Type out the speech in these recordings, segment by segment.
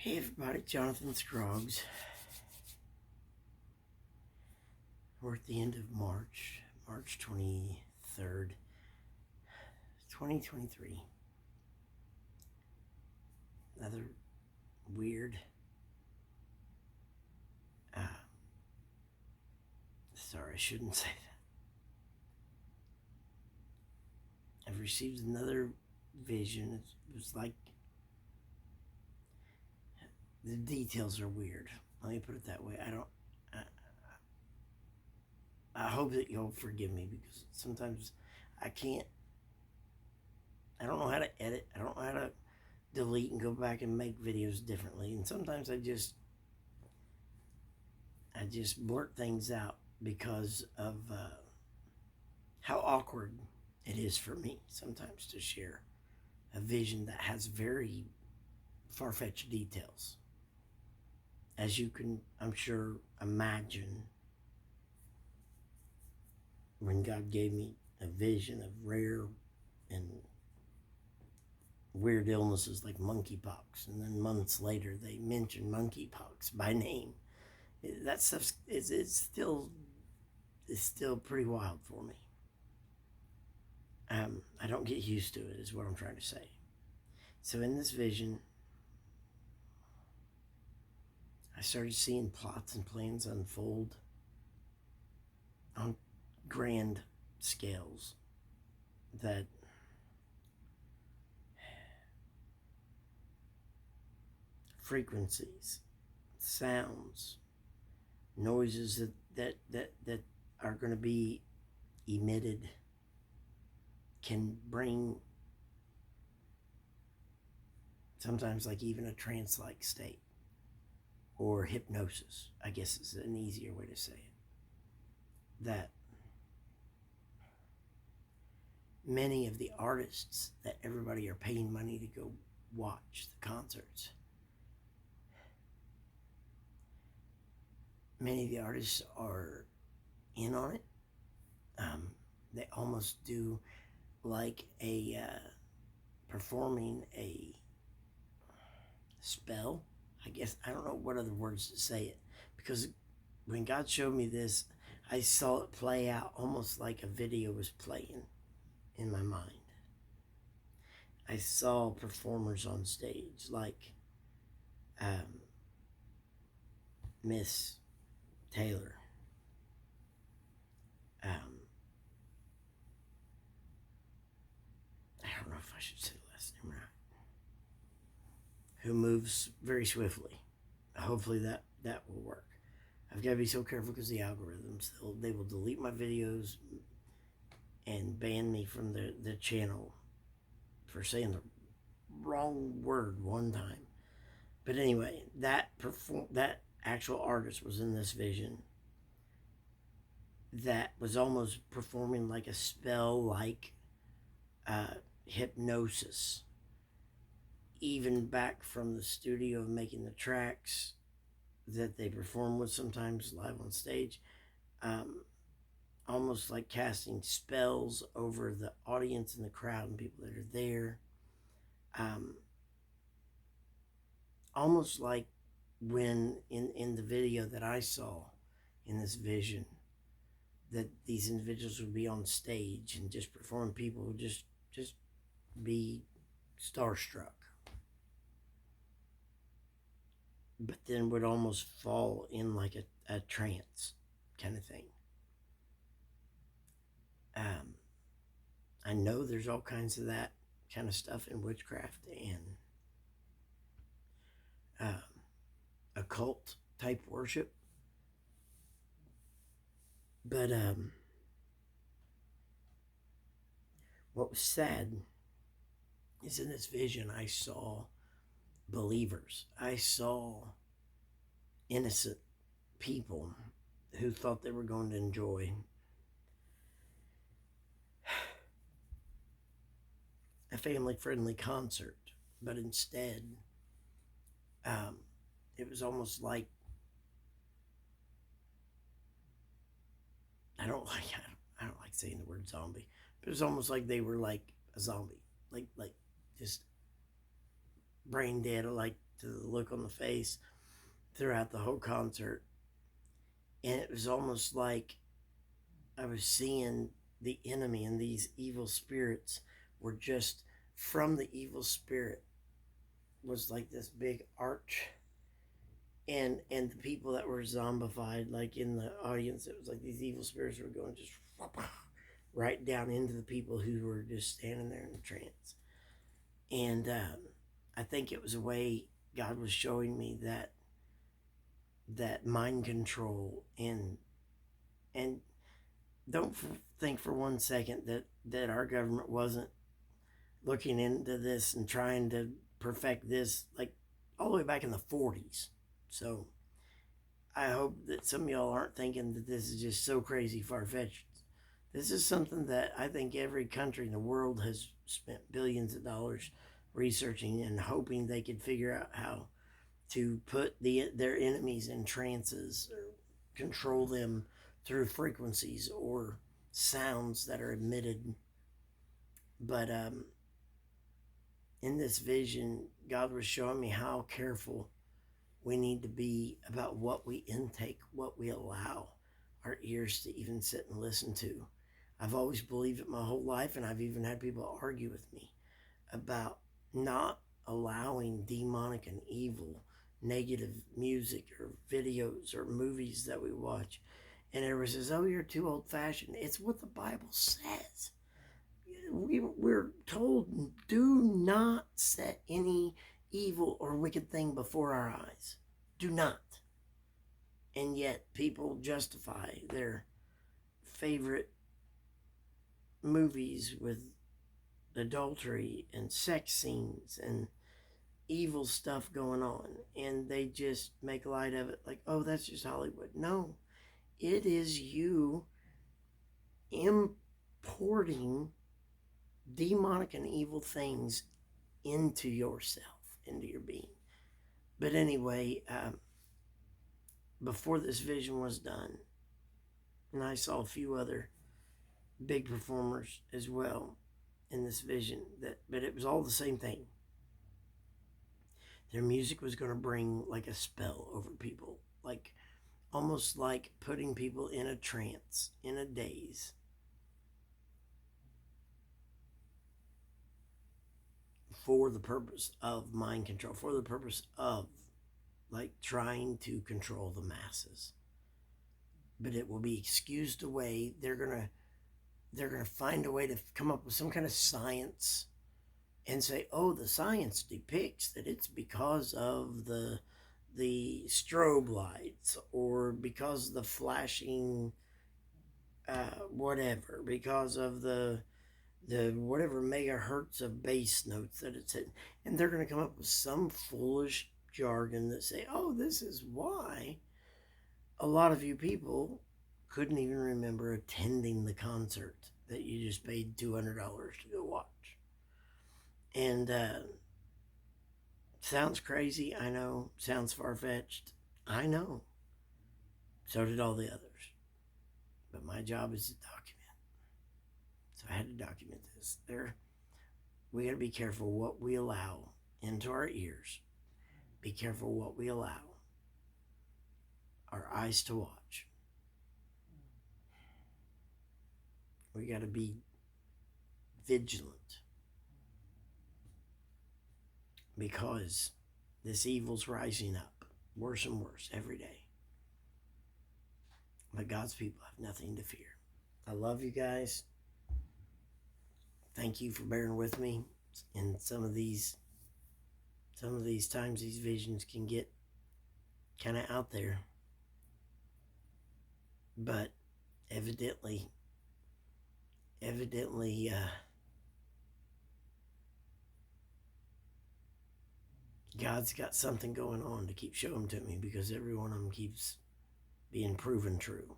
Hey everybody, Jonathan Scroggs. We're at the end of March 23rd, 2023. Another weird, sorry, I shouldn't say that. I've received another vision. It was like, the details are weird. Let me put it that way. I hope that you'll forgive me because sometimes I don't know how to edit. I don't know how to delete and go back and make videos differently. And sometimes I just blurt things out because of how awkward it is for me sometimes to share a vision that has very far-fetched details. As you can, I'm sure, imagine, when God gave me a vision of rare and weird illnesses like monkeypox, and then months later they mentioned monkeypox by name. That stuff is still pretty wild for me. I don't get used to it, is what I'm trying to say. So in this vision, I started seeing plots and plans unfold on grand scales that frequencies, sounds, noises that are going to be emitted can bring sometimes like even a trance-like state, or hypnosis, I guess is an easier way to say it. That many of the artists that everybody are paying money to go watch the concerts, many of the artists are in on it. They almost do like a performing a spell, I guess. I don't know what other words to say it, because when God showed me this, I saw it play out almost like a video was playing in my mind. I saw performers on stage like Miss Taylor, I don't know if I should say the last name or not, who moves very swiftly. Hopefully that will work. I've got to be so careful because the algorithms, they will delete my videos and ban me from the channel for saying the wrong word one time. But anyway, that actual artist was in this vision that was almost performing like a spell, like hypnosis. Even back from the studio of making the tracks that they perform with sometimes live on stage, almost like casting spells over the audience and the crowd and people that are there. Almost like when in the video that I saw in this vision, that these individuals would be on stage and just perform, people would just be starstruck, but then would almost fall in like a trance kind of thing. I know there's all kinds of that kind of stuff in witchcraft and occult type worship, but what was sad is in this vision I saw believers. I saw innocent people who thought they were going to enjoy a family-friendly concert, but instead, it was almost like, I don't like saying the word zombie, but it was almost like they were like a zombie, like just brain dead, like to the look on the face throughout the whole concert. And it was almost like I was seeing the enemy, and these evil spirits were just from the evil spirit was like this big arch, and the people that were zombified, like in the audience, it was like these evil spirits were going just right down into the people who were just standing there in a trance. And I think it was a way God was showing me that mind control, and don't think for one second that our government wasn't looking into this and trying to perfect this, like all the way back in the 40s. So I hope that some of y'all aren't thinking that this is just so crazy far-fetched. This is something that I think every country in the world has spent billions of dollars researching and hoping they could figure out how to put their enemies in trances or control them through frequencies or sounds that are emitted. But in this vision, God was showing me how careful we need to be about what we intake, what we allow our ears to even sit and listen to. I've always believed it my whole life, and I've even had people argue with me about not allowing demonic and evil, negative music or videos or movies that we watch. And everyone says, oh, you're too old-fashioned. It's what the Bible says. We're told, do not set any evil or wicked thing before our eyes. Do not. And yet people justify their favorite movies with adultery and sex scenes and evil stuff going on, and they just make light of it like, oh, that's just Hollywood. No, it is you importing demonic and evil things into yourself, into your being. But anyway, before this vision was done, and I saw a few other big performers as well in this vision, but it was all the same thing. Their music was going to bring like a spell over people, like almost like putting people in a trance, in a daze. For the purpose of mind control, for the purpose of like trying to control the masses. But it will be excused away. They're gonna find a way to come up with some kind of science and say, oh, the science depicts that it's because of the strobe lights, or because of the flashing whatever, because of the whatever megahertz of bass notes that it's hitting. And they're going to come up with some foolish jargon that say, oh, this is why a lot of you people couldn't even remember attending the concert that you just paid $200 to go watch. And sounds crazy, I know. Sounds far-fetched, I know. So did all the others. But my job is to document. So I had to document this. We got to be careful what we allow into our ears. Be careful what we allow our eyes to watch. We got to be vigilant, because this evil's rising up worse and worse every day. But God's people have nothing to fear. I love you guys. Thank you for bearing with me. And some of these times, these visions can get kind of out there. But evidently, God's got something going on to keep showing to me, because every one of them keeps being proven true.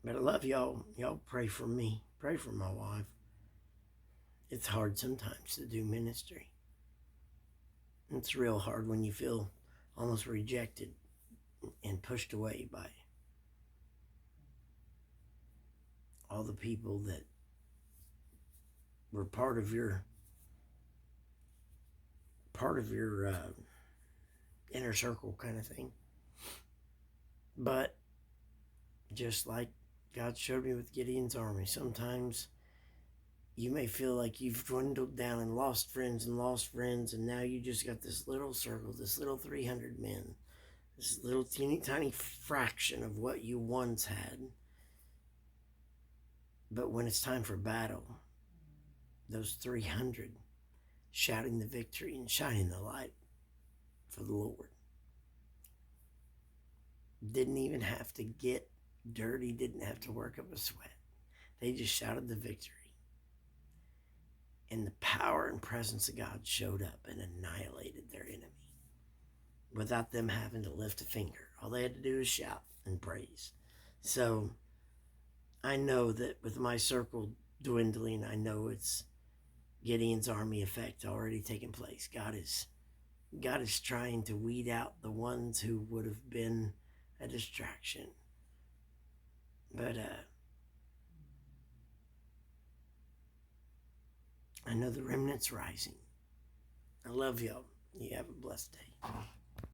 But I love y'all. Y'all pray for me. Pray for my wife. It's hard sometimes to do ministry. It's real hard when you feel almost rejected and pushed away by all the people that were part of part of your inner circle kind of thing. But just like God showed me with Gideon's army, sometimes you may feel like you've dwindled down and lost friends, and now you just got this little circle, this little 300 men, this little teeny tiny fraction of what you once had. But when it's time for battle, those 300 shouting the victory and shining the light for the Lord didn't even have to get dirty, didn't have to work up a sweat. They just shouted the victory. And the power and presence of God showed up and annihilated their enemy without them having to lift a finger. All they had to do is shout and praise. So I know that with my circle dwindling, I know it's Gideon's army effect already taking place. God is trying to weed out the ones who would have been a distraction. But I know the remnant's rising. I love y'all. You have a blessed day.